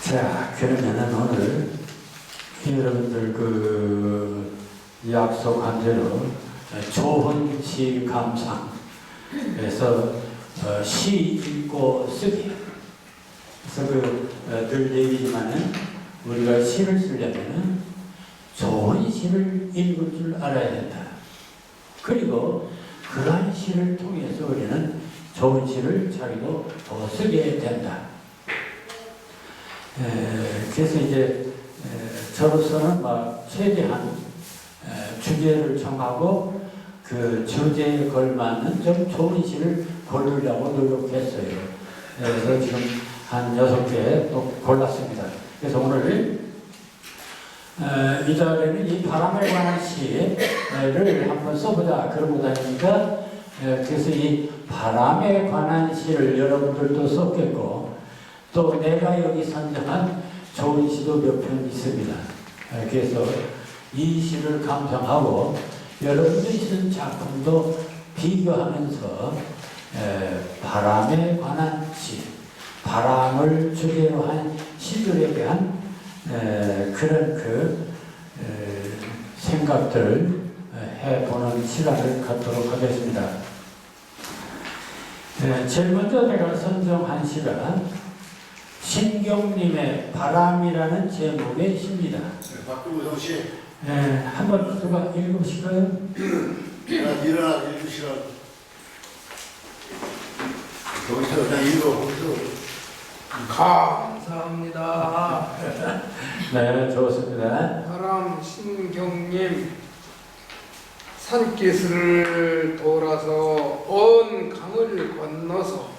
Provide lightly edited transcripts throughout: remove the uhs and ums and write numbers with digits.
자, 그러면은 오늘 여러분들 약속한 대로 좋은 시 감상에서 시 읽고 쓰기. 그래서 늘 얘기지만은 우리가 시를 쓰려면은 좋은 시를 읽을 줄 알아야 된다. 그리고 그러한 시를 통해서 우리는 좋은 시를 자기도 더 쓰게 된다. 그래서 이제 저로서는 최대한 주제를 정하고 그 주제에 걸맞는 좀 좋은 시를 고르려고 노력했어요. 그래서 지금 한 6개 또 골랐습니다. 그래서 오늘 이 자리에는 이 바람에 관한 시를 한번 써보자 그러고 다니니까 그래서 이 바람에 관한 시를 여러분들도 썼겠고 또 내가 여기 선정한 좋은 시도 몇 편 있습니다. 그래서 이 시를 감상하고 여러분들이 쓴 작품도 비교하면서 바람에 관한 시, 바람을 주제로 한 시들에 대한 그런 생각들을 해보는 시간을 갖도록 하겠습니다. 제일 먼저 내가 선정한 시가 신경님의 바람이라는 제목의 시입니다. 박두구성 씨. 한번 누가 읽으실까요? 일어나 읽으시라. 거기서 그냥 읽어. 거기서. 감사합니다. 네, 좋습니다. 바람 신경님, 산기슭을 돌아서 언 강을 건너서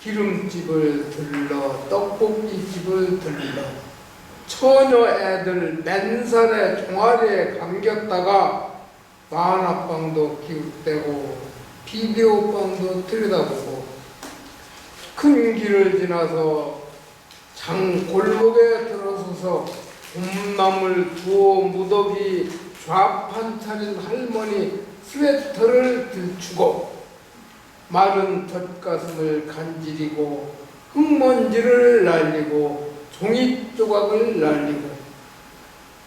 기름집을 들러 떡볶이집을 들러 처녀 애들 맨살에 종아리에 감겼다가 만화방도 기웃대고 비디오방도 들여다보고 큰 길을 지나서 장 골목에 들어서서 봄나물 두어 무더기 좌판 차린 할머니 스웨터를 들추고 마른 젖가슴을 간지리고 흙먼지를 날리고 종이 조각을 날리고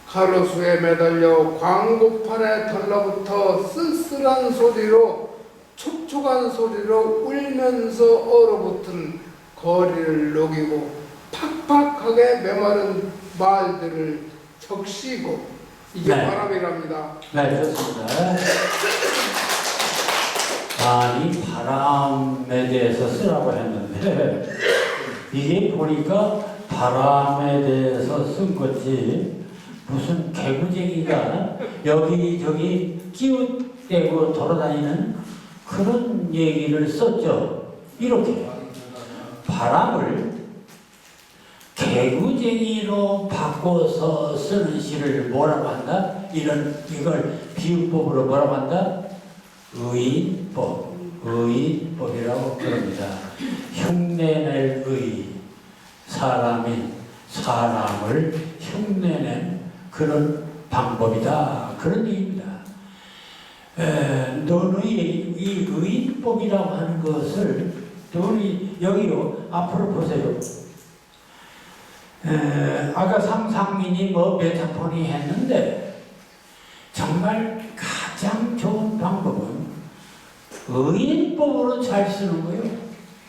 가로수에 매달려 광고판에 달라붙어 쓸쓸한 소리로 촉촉한 소리로 울면서 얼어붙은 거리를 녹이고 팍팍하게 메마른 말들을 적시고 이게 네. 바람이랍니다. 네, 좋습니다. 이 바람에 대해서 쓰라고 했는데 이게 보니까 바람에 대해서 쓴 거지 무슨 개구쟁이가 여기저기 끼웃대고 돌아다니는 그런 얘기를 썼죠. 이렇게 바람을 개구쟁이로 바꿔서 쓰는 시를 뭐라고 한다? 이걸 비유법으로 뭐라고 한다? 의인법이라고 그럽니다. 흉내낼 의, 사람을 흉내낸 그런 방법이다. 그런 얘기입니다. 너는 이 의인법이라고 하는 것을 너는 여기요 앞으로 보세요. 아까 상상민이 메타폰이 했는데 정말 가장 좋은 방법은 의인법으로 잘 쓰는 거예요.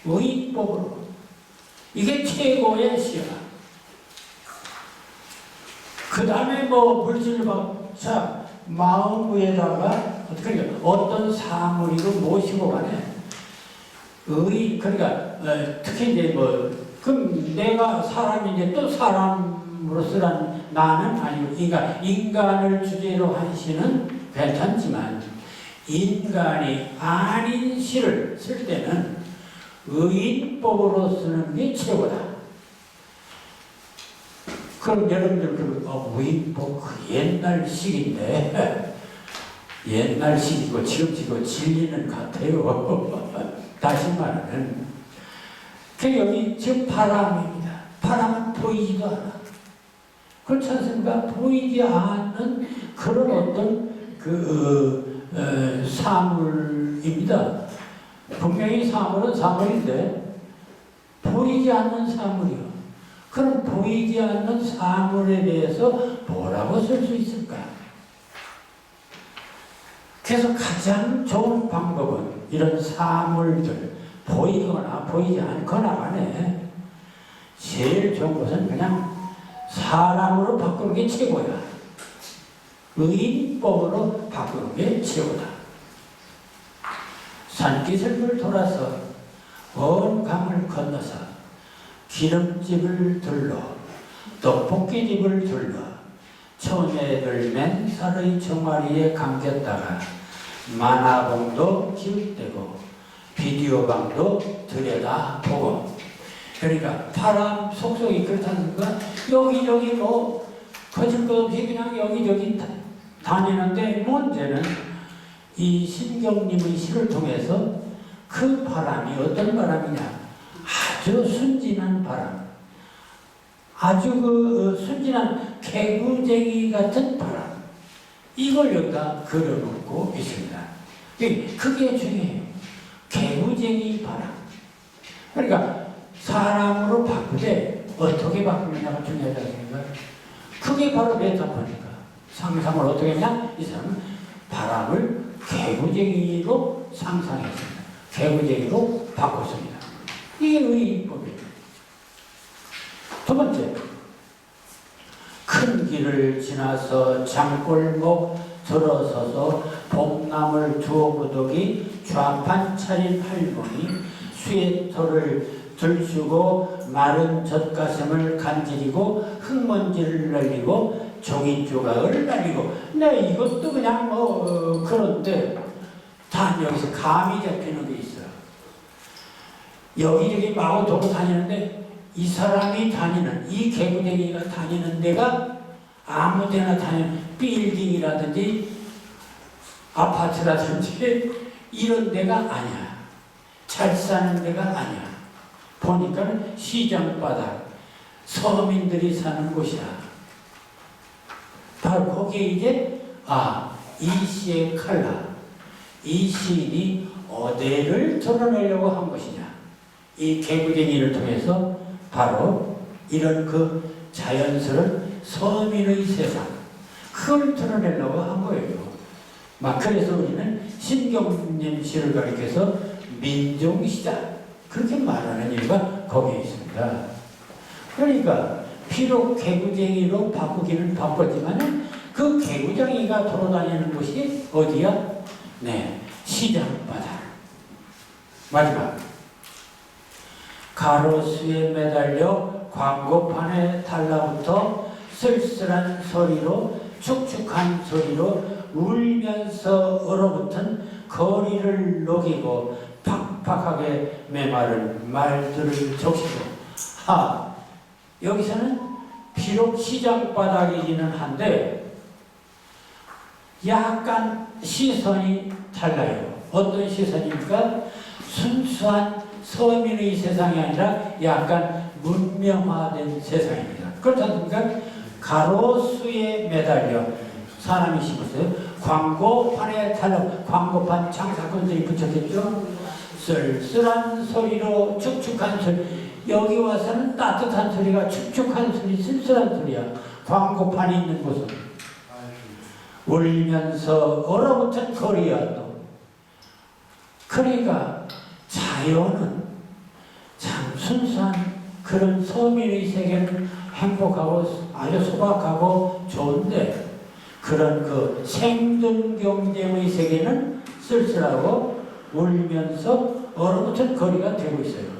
의인법으로. 이게 최고의 시야. 그 다음에 물질박사 마음 위에다가 어떤 사물이고 모시고 가네. 그러니까 특히 이제 그럼 내가 사람인데 또 사람으로서란 나는 아니고 인간을 주제로 한 시는 괜찮지만 인간이 아닌 시를 쓸 때는 의인법으로 쓰는 게 최고다. 그럼 여러분들 의인법 옛날 시인데 옛날 시이고 지금 진리는 같아요. 다시 말하면 여기 지금 바람입니다. 바람은 보이지도 않아. 그렇지 않습니까? 보이지 않는 그런 어떤 사물입니다. 분명히 사물은 사물인데 보이지 않는 사물이요. 그럼 보이지 않는 사물에 대해서 뭐라고 쓸 수 있을까? 그래서 가장 좋은 방법은 이런 사물들, 보이거나 보이지 않거나 간에 제일 좋은 것은 그냥 사람으로 바꾸는 게 최고야. 의인법으로 바꾸는 게 최고다. 산기슭을 돌아서 먼 강을 건너서 기름집을 둘러 떡볶이집을 둘러 처녀애들 맨살의 종아리에 감겼다가 만화봉도 기웃대고 비디오방도 들여다보고, 그러니까 바람 속속이 그렇다니까 여기저기 뭐 거칠 것 없이 그냥 여기저기 다니는데, 문제는 이 신경님의 시를 통해서 그 바람이 어떤 바람이냐, 아주 순진한 바람, 아주 순진한 개구쟁이 같은 바람, 이걸 여기다 그려놓고 있습니다. 그게 중요해요. 개구쟁이 바람. 그러니까 사람으로 바꾸되 어떻게 바꾸느냐가 중요하지 않습니까? 그게 바로 메타포니까. 상상을 어떻게 했냐? 이 사람은 바람을 개구쟁이로 상상했습니다. 개구쟁이로 바꿨습니다. 이게 의인법이에요. 두 번째, 큰 길을 지나서 장골목 들어서서 봄나물 두어 구덕이 좌판 차린 할머니 스웨터를 들추고 마른 젖가슴을 간지리고 흙먼지를 날리고 종이 조각을 날리고, 네, 이것도 그냥 그런데 다 여기서 감이 잡히는 게 있어요. 여기저기 마구 돌고 다니는데 이 사람이 다니는, 이 개구쟁이가 다니는 데가 아무 데나 다니는 빌딩이라든지 아파트라든지 이런 데가 아니야. 잘 사는 데가 아니야. 보니까 시장바닥, 서민들이 사는 곳이야. 바로 거기에 이제 이 시의 칼라, 이 시인이 어디를 드러내려고 한 것이냐, 이 개구쟁이를 통해서 바로 이런 그 자연스러운 서민의 세상, 그걸 드러내려고 한 거예요. 그래서 우리는 신경님 시를 가리켜서 민중시다, 그렇게 말하는 이유가 거기에 있습니다. 그러니까 비록 개구쟁이로 바꾸기는 바꿨지만 그 개구쟁이가 돌아다니는 곳이 어디야? 네, 시장바닥. 마지막, 가로수에 매달려 광고판에 달라붙어 쓸쓸한 소리로, 축축한 소리로 울면서 얼어붙은 거리를 녹이고 팍팍하게 메마른 말들을 적시고. 여기서는 비록 시장바닥이기는 한데 약간 시선이 달라요. 어떤 시선입니까? 순수한 서민의 세상이 아니라 약간 문명화된 세상입니다. 그렇지 않습니까? 가로수에 매달려, 사람이 심었어요. 광고판에 달라, 광고판 장사꾼들이 붙였겠죠. 쓸쓸한 소리로 축축한 소리. 여기 와서는 따뜻한 소리가 축축한 소리, 쓸쓸한 소리야. 광고판이 있는 곳은 울면서 얼어붙은 거리야. 또 그러니까 자연은 참 순수한 그런 서민의 세계는 행복하고 아주 소박하고 좋은데, 그런 그 생존 경쟁의 세계는 쓸쓸하고 울면서 얼어붙은 거리가 되고 있어요.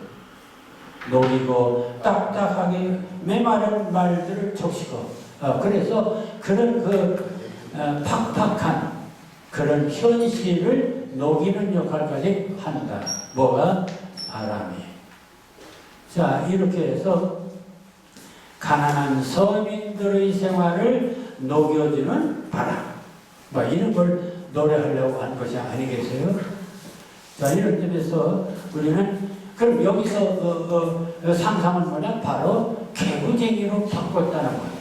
녹이고 딱딱하게 메마른 말들을 적시고, 그래서 그런 팍팍한 그런 현실을 녹이는 역할까지 한다. 뭐가? 바람이. 자, 이렇게 해서 가난한 서민들의 생활을 녹여주는 바람, 이런 걸 노래하려고 한 것이 아니겠어요? 자, 이런 점에서 우리는 그럼 여기서 상상은 뭐냐? 바로 개구쟁이로 바꿨다는 거예요.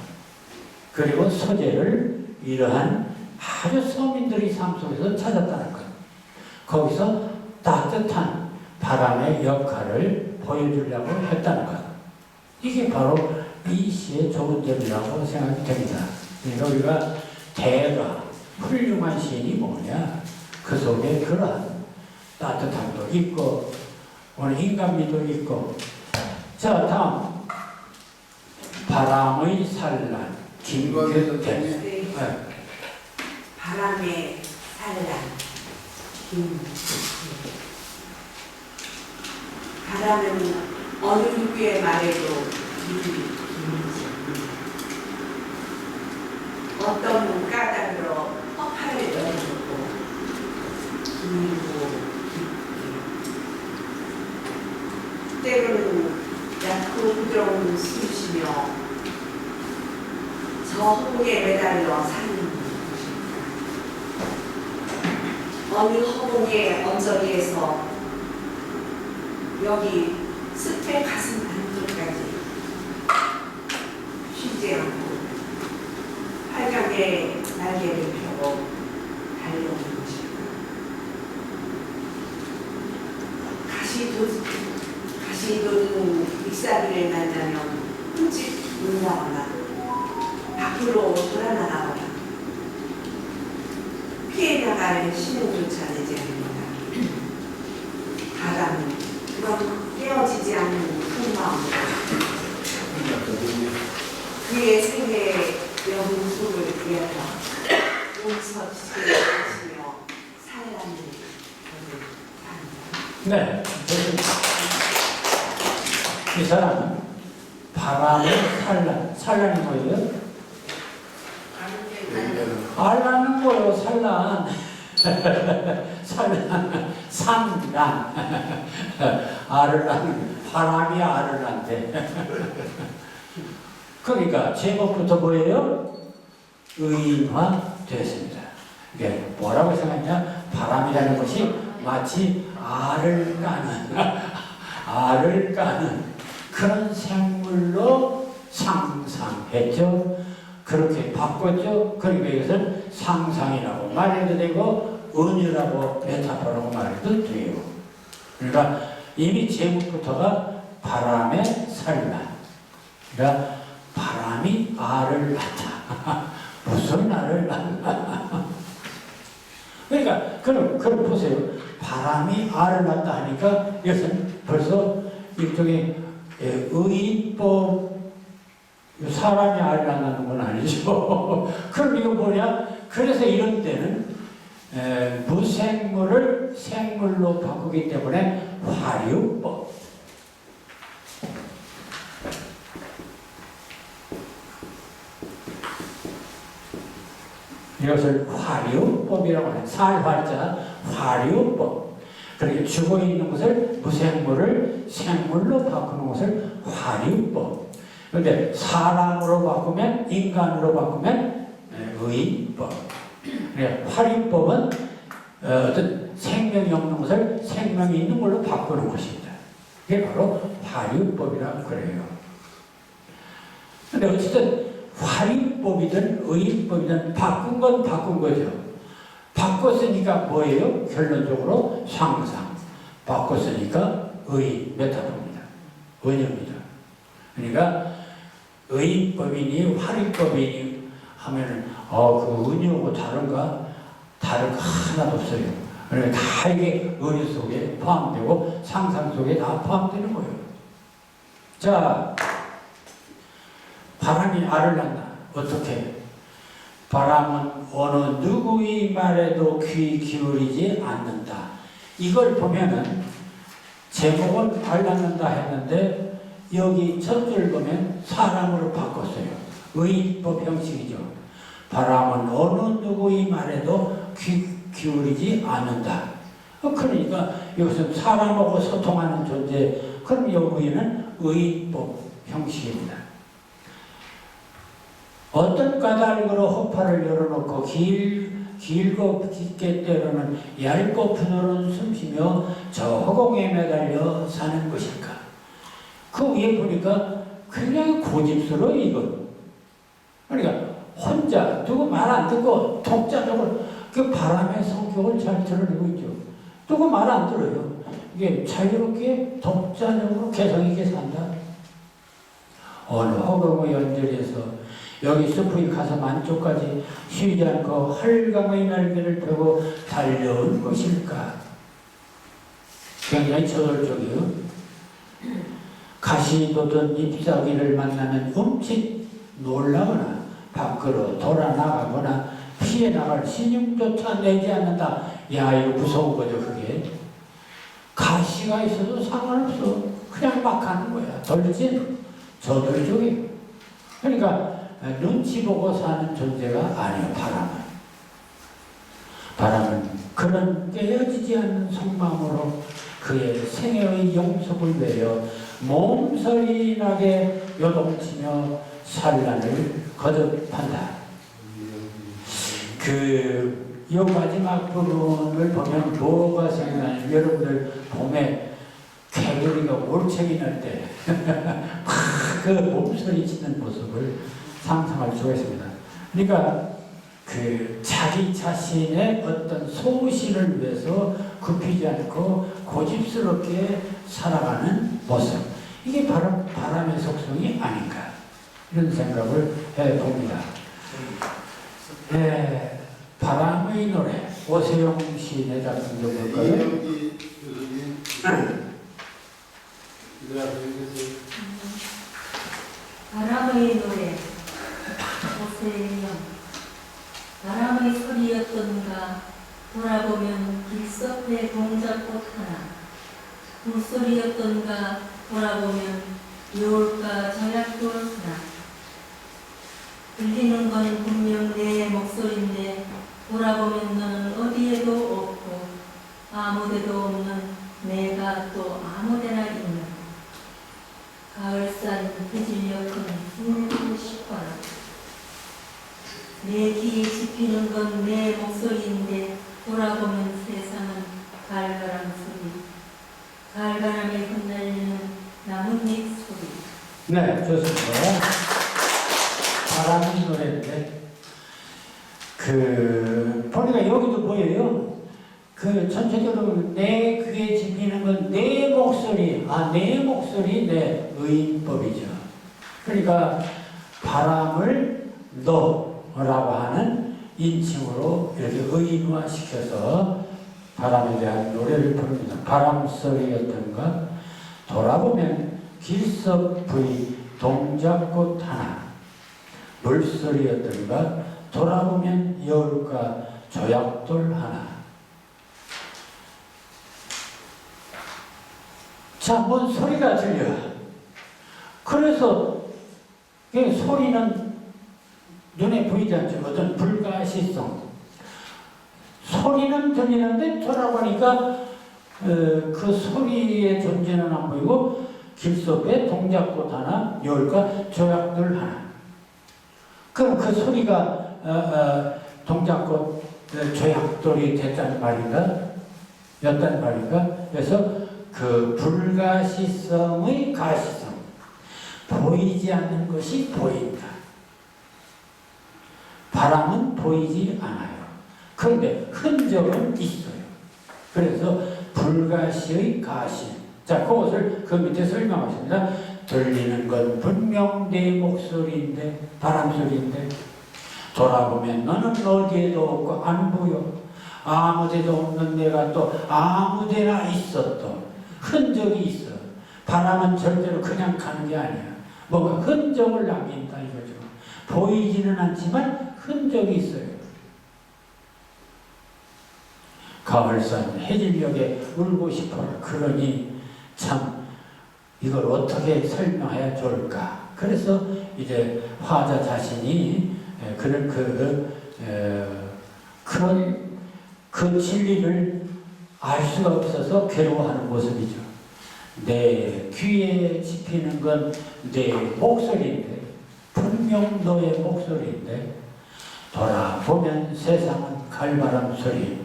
그리고 소재를 이러한 아주 서민들의 삶 속에서 찾았다는 거예요. 거기서 따뜻한 바람의 역할을 보여주려고 했다는 거예요. 이게 바로 이 시의 좋은 점이라고 생각이 됩니다. 그러니까 우리가 대가 훌륭한 시인이 뭐냐? 그 속에 그러한 따뜻함도 있고 오늘 인간미도 있고. 자, 다음 바람의 산란 김규태. 네. 바람의 산란 바람은 어느 누구의 말에도 길지 어떤 까닭으로 허파를 열어주고 길고 깊게 때로는 얇고 부드러운 숨쉬며 저 허공에 매달려 사는 것입니다. 어느 허공의 언저리에서 여기 숲의 가슴 안쪽까지 쉬지 않고 활강의 날개를 펴고 달려오는 것입니다. 가시 돋은 잎사귀를 만나면 흠집 놀라거나 밖으로 돌아나가거나 피해 나갈 신호조차 내지 않습니다. 바람은 그런 깨어지지 않는 큰 마음으로 그의 생애의 영속을 위하여 용서지를 하시며 산란을 합니다. 네, 이 사람은 바람의 산란. 산란이 뭐예요? 알라는 거요, 산란. 산란, 산란. 알을 난, 바람이 알을 난대. 그러니까 제목부터 뭐예요? 의인화 됐습니다. 이게 뭐라고 생각하냐? 바람이라는 것이 마치 알을 까는 그런 생물로 상상했죠. 그렇게 바꿨죠. 그러니까 이것은 상상이라고 말해도 되고 은유라고 메타포라고 말해도 돼요. 그러니까 이미 제목부터가 바람의 산란. 그러니까 바람이 알을 낳다. 무슨 알을 낳나? 그러니까 그럼 보세요. 바람이 알을 낳다 하니까 이것은 벌써 일종의 의인법, 사람이 알을 낳는 건 아니죠. 그럼 이거 뭐냐? 그래서 이런 때는 무생물을 생물로 바꾸기 때문에 화류법. 이것을 화류법이라고 해요. 살활자 화류법. 그렇게 죽어 있는 것을 무생물을 생물로 바꾸는 것을 화류법. 그런데 사람으로 바꾸면 인간으로 바꾸면 의인법. 화류법은 어떤 생명이 없는 것을 생명이 있는 걸로 바꾸는 것입니다. 이게 바로 화류법이라고 그래요. 그런데 어쨌든 화류법이든 의인법이든 바꾼 건 바꾼 거죠. 바꿨으니까 뭐예요? 결론적으로 상상. 바꿨으니까 의인, 메타포입니다. 은유입니다. 그러니까 의인법이니 화류법이니 하면은 그 은유하고 다른가? 다른 거 하나도 없어요. 그러니까 다 이게 은유 속에 포함되고 상상 속에 다 포함되는 거예요. 자, 바람이 알을 낳나? 어떻게? 바람은 어느 누구의 말에도 귀 기울이지 않는다. 이걸 보면은 제목은 알 낳는다 했는데 여기 첫 줄 보면 사람으로 바꿨어요. 의인법 형식이죠. 바람은 어느 누구의 말에도 귀 기울이지 않는다. 그러니까 이것은 사람하고 소통하는 존재. 그럼 여기에는 의인법 형식입니다. 어떤 까닭으로 허파를 열어놓고 길고 깊게 때로는 얇고 부드러운 숨쉬며 저 허공에 매달려 사는 것일까? 그 위에 보니까 굉장히 고집스러워 이건. 그러니까 혼자 누구 말 안 듣고 독자적으로 그 바람의 성격을 잘 드러내고 있죠. 누구 말 안 들어요. 이게 자유롭게 독자적으로 개성 있게 산다. 어느 허공의 연결해서 여기 숲의 가슴 안쪽까지 쉬지 않고 활강의 날개를 펴고 달려온 것일까? 굉장히 저돌적이요. 가시 돋은 잎사귀를 만나면 움칫 놀라거나 밖으로 돌아 나가거나 피해 나갈 신용조차 내지 않는다. 야, 이거 무서운 거죠, 그게. 가시가 있어도 상관없어. 그냥 막 가는 거야. 덜진 저돌적이에요. 그러니까 눈치 보고 사는 존재가 아니에요, 바람은. 바람은 그런 깨어지지 않는 속마음으로 그의 생애의 영속을 외려 몸서리 나게 요동치며 산란을 거듭한다. 이 마지막 부분을 보면 뭐가 생각나요? 여러분들 봄에 개구리가 올챙이 날 때 그 몸소리 치는 모습을 상상할 수가 있습니다. 그러니까 자기 자신의 어떤 소신을 위해서 굽히지 않고 고집스럽게 살아가는 모습, 이게 바로 바람의 속성이 아닌가, 이런 생각을 해봅니다. 네, 바람의 노래, 오세영 시인의 작품 좀 볼까요? 이영기 교수님, 내가 읽겠어요. 바람의 노래 오세영. 바람의 소리였던가 돌아보면 길석에 동작꽃 하나, 물소리였던가 돌아보면 여울가 저약돌 하나. 들리는 건 분명 내 목소리인데 돌아보면 너는 어디에도 없고 아무데도 없는 내가 또 아무데나 있는. 가을산 해질녘은 울고 싶어라. 내 귀에 집히는 건 내 목소리인데 돌아보면 세상은 가을바람 소리, 가을바람에 흩날리는 나뭇잎 소리. 네, 좋습니다. 바람의 노래인데, 보니까 여기도 뭐예요? 전체적으로 내 귀에 집히는 건 내 목소리, 내 목소리, 내 의인법이죠. 그러니까 바람을 너라고 하는 인칭으로 이렇게 의인화시켜서 바람에 대한 노래를 부릅니다. 바람 소리였던가 돌아보면 길석 부위 동작꽃 하나, 물소리였던가 돌아보면 여울가 조약돌 하나. 자, 뭔 소리가 들려. 그래서 소리는 눈에 보이지 않죠. 어떤 불가시성. 소리는 들리는데 돌아보니까 그 소리의 존재는 안 보이고 길속에 동작꽃 하나, 여울가 조약돌 하나. 그럼 그 소리가 동작꽃 조약돌이 됐다는 말인가? 였다는 말인가? 그래서 그 불가시성의 가시성, 보이지 않는 것이 보인다. 바람은 보이지 않아요. 그런데 흔적은 있어요. 그래서 불가시의 가시. 자, 그것을 그 밑에 설명하십니다. 들리는 건 분명 내 목소리인데, 바람 소리인데, 돌아보면 너는 어디에도 없고 안 보여. 아무데도 없는 내가 또 아무데나 있었던 흔적이 있어. 바람은 절대로 그냥 가는 게 아니야. 뭔가 흔적을 남긴다 이거죠. 보이지는 않지만 흔적이 있어요. 가을산 해질녘에 울고 싶어라. 그러니 참 이걸 어떻게 설명해야 좋을까. 그래서 이제 화자 자신이 그런 그 진리를 알 수가 없어서 괴로워하는 모습이죠. 내 귀에 집히는 건 내 목소리인데, 분명 너의 목소리인데, 돌아보면 세상은 갈바람 소리.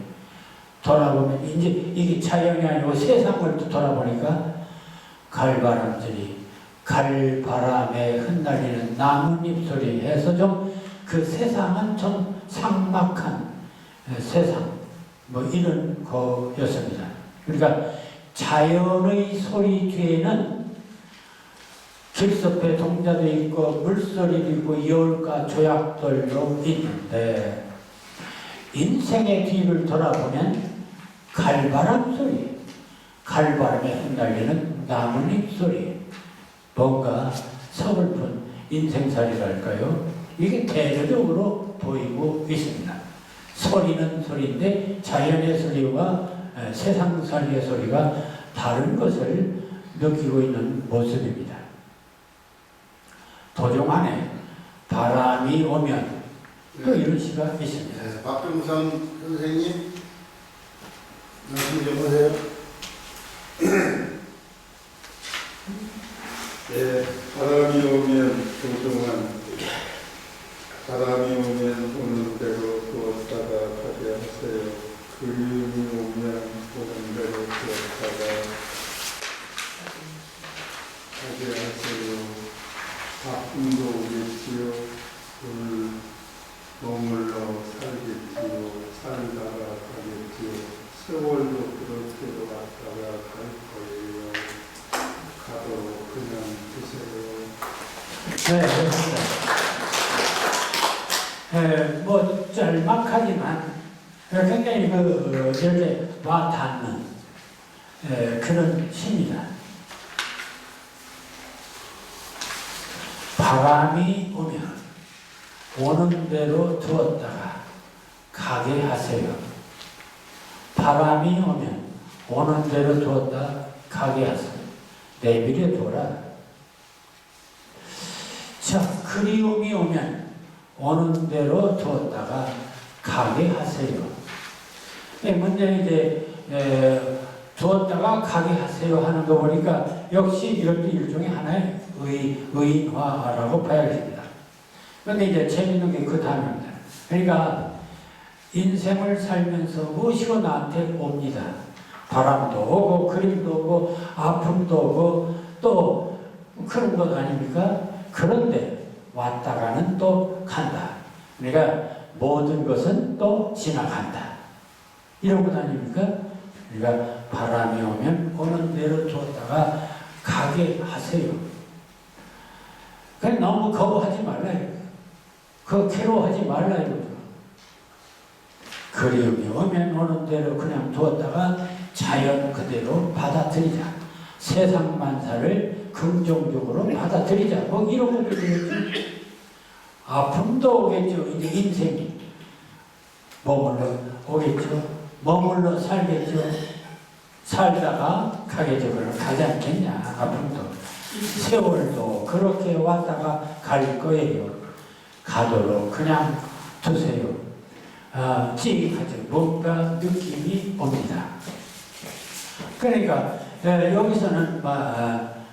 돌아보면 이제 이게 자연이 아니고 세상을 돌아보니까 갈바람 소리, 갈바람에 흩날리는 나뭇잎 소리 해서 좀 그 세상은 좀 삭막한 세상, 뭐 이런 거였습니다. 그러니까 자연의 소리 뒤에는 길섭에 동자도 있고 물소리도 있고 여울과 조약들도 있는데 인생의 뒤를 돌아보면 칼바람 소리, 칼바람에 흩날리는 나뭇잎 소리, 뭔가 서글픈 인생살이랄까요? 이게 대조적으로 보이고 있습니다. 소리는 소리인데 자연의 소리와 세상살이의 소리가 다른 것을 느끼고 있는 모습입니다. 도종 안에 바람이 오면 또 이런 시가 있습니다. 네, 박종선 선생님 말씀 좀 하세요. 예, 바람이 오면 도종한 바람이 오면 오는 대로 두었다가 가게 하세요. 그리움이 오면 오는 대로 두었다가 가게 하세요. 바쁨도 오겠지요. 오늘 머물러 살겠지요. 살다가 가겠지요. 세월도 그렇게도 왔다가 갈 거예요. 가도록 그냥 두세요. 네, 그렇습니다. 뭐 짤막하지만 굉장히 이렇게 와 닿는 그런 시입니다. 바람이 오면 오는 대로 두었다가 가게 하세요. 바람이 오면 오는 대로 두었다 가게 하세요. 내버려 둬라. 자, 그리움이 오면 오는 대로 두었다가 가게 하세요. 문제는 이제 두었다가 가게 하세요 하는 거 보니까 역시 이것도 일종의 하나의 의인화라고 봐야겠습니다. 그런데 이제 재밌는 게 그 다음입니다. 그러니까 인생을 살면서 무엇이고 나한테 옵니다. 바람도 오고 그림도 오고 아픔도 오고 또 그런 것 아닙니까? 그런데 왔다가는 또 간다. 그러니까 모든 것은 또 지나간다. 이런 것 아닙니까? 그러니까 바람이 오면 오는 대로 두었다가 가게 하세요. 그냥 너무 거부하지 말라요. 괴로워하지 말라요. 그리움이 오면 오는 대로 그냥 두었다가 자연 그대로 받아들이자. 세상 만사를 긍정적으로 받아들이자. 뭐 이런 것도 되겠죠. 아픔도 오겠죠. 이제 인생이 머물러 오겠죠. 머물러 살겠죠. 살다가 가겠죠. 그럼 가지 않겠냐. 아픔도. 세월도 그렇게 왔다가 갈 거예요. 가도록 그냥 두세요. 찌하죠. 뭔가 느낌이 옵니다. 그러니까 여기서는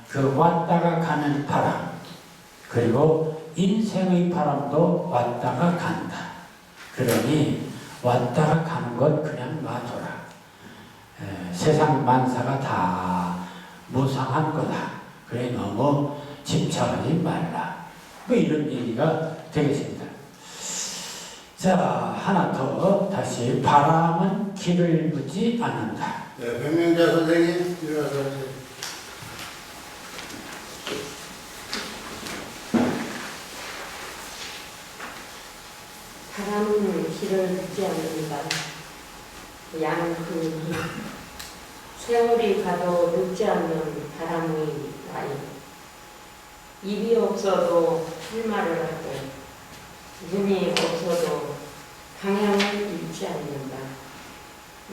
그 왔다가 가는 바람, 그리고 인생의 바람도 왔다가 간다. 그러니 왔다가 가는 것 그냥 놔둬라. 세상 만사가 다 무상한 거다. 그래 너무 집착하지 말라. 뭐 이런 얘기가 되겠습니다. 자, 하나 더 다시 바람은 길을 묻지 않는다. 네, 백명자 선생님 일어나세요. 바람은 길을 묻지 않는다. 세월이 가도 늙지 않는 바람의 나이. 입이 없어도 할 말을 하고 눈이 없어도 방향을 잃지 않는다.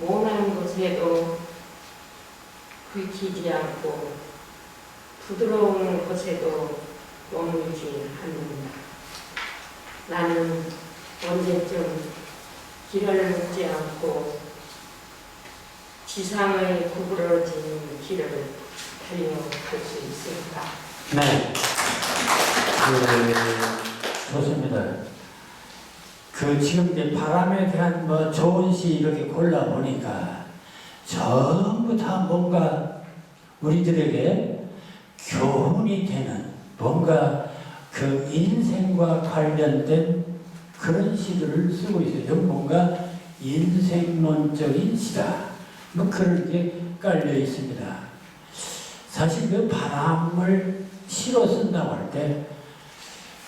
모난 곳에도 긁히지 않고 부드러운 곳에도 머물지 않는다. 나는 언제쯤 길을 묻지 않고 지상의 구부러진 길을 달려볼 수 있을까? 네. 좋습니다. 지금 이제 바람에 대한 좋은 시 이렇게 골라보니까 전부 다 뭔가 우리들에게 교훈이 되는 뭔가 그 인생과 관련된 그런 시들을 쓰고 있어요. 뭔가 인생론적인 시다. 그런 게 깔려 있습니다. 사실 그 바람을 시로 쓴다고 할 때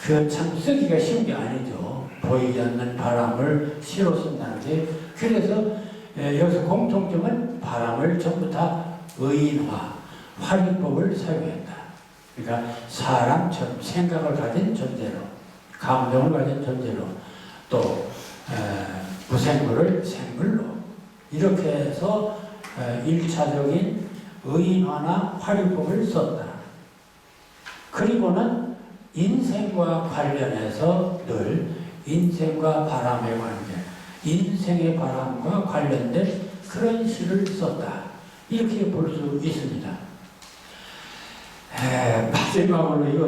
그 참 쓰기가 쉬운 게 아니죠. 보이지 않는 바람을 시로 쓴다는 게. 그래서 여기서 공통점은 바람을 전부 다 의인화, 활용법을 사용했다. 그러니까 사람처럼 생각을 가진 존재로, 감정을 가진 존재로, 또 무생물을 생물로 이렇게 해서 1차적인 의인화나 활용법을 썼다. 그리고는 인생과 관련해서 늘 인생과 바람의 관계, 인생의 바람과 관련된 그런 시를 썼다. 이렇게 볼 수 있습니다. 마지막으로 이거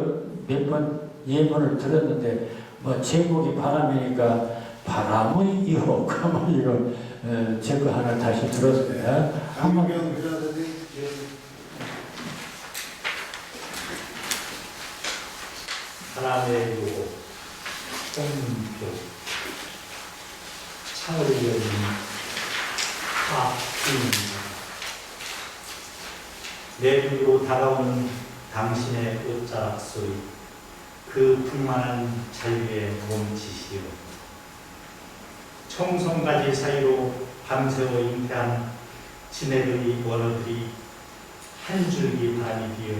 몇 번 예문을 들었는데 뭐 제목이 바람이니까 바람의 유혹 그러면 이거 제 거 하나 다시 들었어요. 한번 강민경 교장 선생님. 바람의 유혹, 홍표, 차오르는 내 눈으로 다가오는 당신의 옷자락 소리, 그 풍만한 자유의 몸짓이요. 청송가지 사이로 밤새워 잉태한 지네들이 원어들이 한 줄기 바람이 비어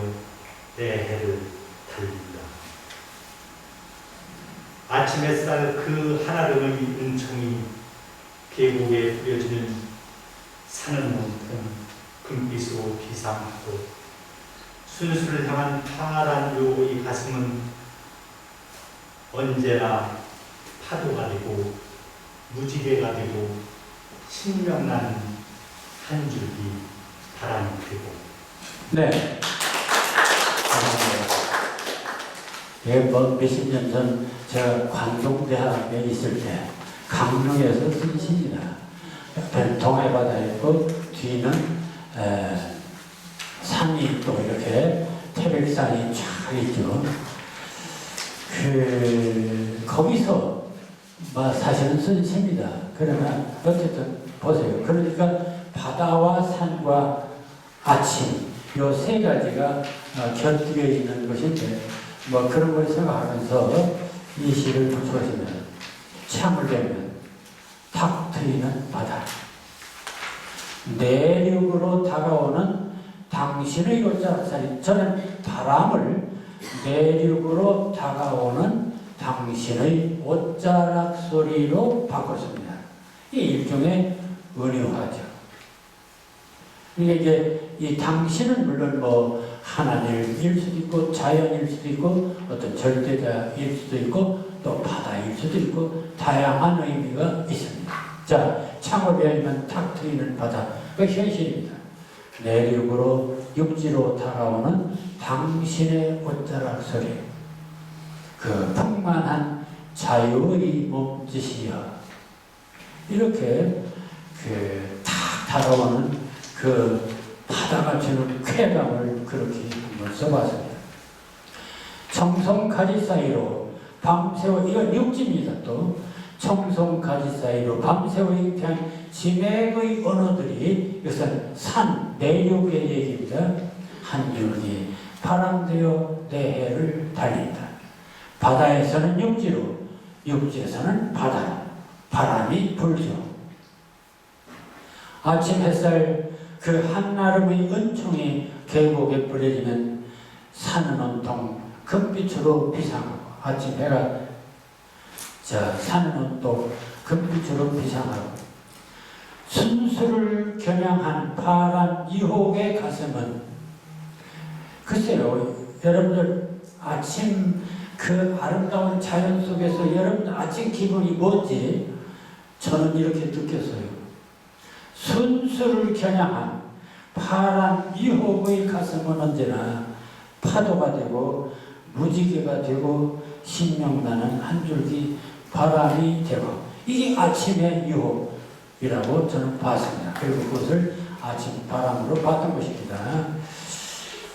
내 해를 달린다. 아침 햇살 그 한아름의 은총이 계곡에 뿌려지는 산은 온통 금빛으로 비상하고 순수를 향한 파란 요의 가슴은 언제나 파도가 되고 무지개가 되고 신명나는 한 줄기 바람이 되고. 네. 뭐 몇십 년 전 제가 관동대학에 있을 때 강릉에서 쓴 시입니다. 옆에는 동해바다 있고 뒤는 산이 또 이렇게 태백산이 쫙 있죠. 거기서 사실은 쓴 시입니다. 그러면 어쨌든 보세요. 그러니까 바다와 산과 아침 요 세 가지가 곁들여 있는 것인데 뭐 그런 걸 생각하면서 이 시를 붙여주면 참을 되면 탁 트이는 바다, 내륙으로 다가오는 당신의 옷자락소리. 저는 바람을 내륙으로 다가오는 당신의 옷자락 소리로 바꿨습니다. 이 일종의 은유화죠. 이게 이제 이 당신은 물론 뭐 하나님일 수도 있고 자연일 수도 있고 어떤 절대자일 수도 있고 또 바다일 수도 있고 다양한 의미가 있습니다. 자, 창을 열면 탁 트이는 바다, 그 현실입니다. 내륙으로 육지로 다가오는 당신의 옷자락 소리, 그 풍만한 자유의 몸짓이여. 이렇게 탁 다가오는 그 바다가 주는 쾌감을 그렇게 한번 써봤습니다. 청송가지 사이로 밤새워, 이건 육지입니다. 또 청송가지 사이로 밤새워 잉태한 지맥의 언어들이, 이것은 산, 내륙의 얘기입니다. 한 줄기 바람되어 내 해를 달린다. 바다에서는 육지로, 육지에서는 바다로 바람이 불죠. 아침 햇살 그 한나름의 은총이 계곡에 뿌려지면 산은 온통 금빛으로 비상하고, 아침 해가 산은 온통 금빛으로 비상하고, 순수를 겨냥한 파란 유혹의 가슴은, 글쎄요, 여러분들 아침 그 아름다운 자연 속에서 여러분들 아침 기분이 뭔지 저는 이렇게 느꼈어요. 순수를 겨냥한 파란 유혹의 가슴은 언제나 파도가 되고 무지개가 되고 신명나는 한 줄기 바람이 되고, 이게 아침의 유혹이라고 저는 봤습니다. 그리고 그것을 아침 바람으로 봤던 것입니다.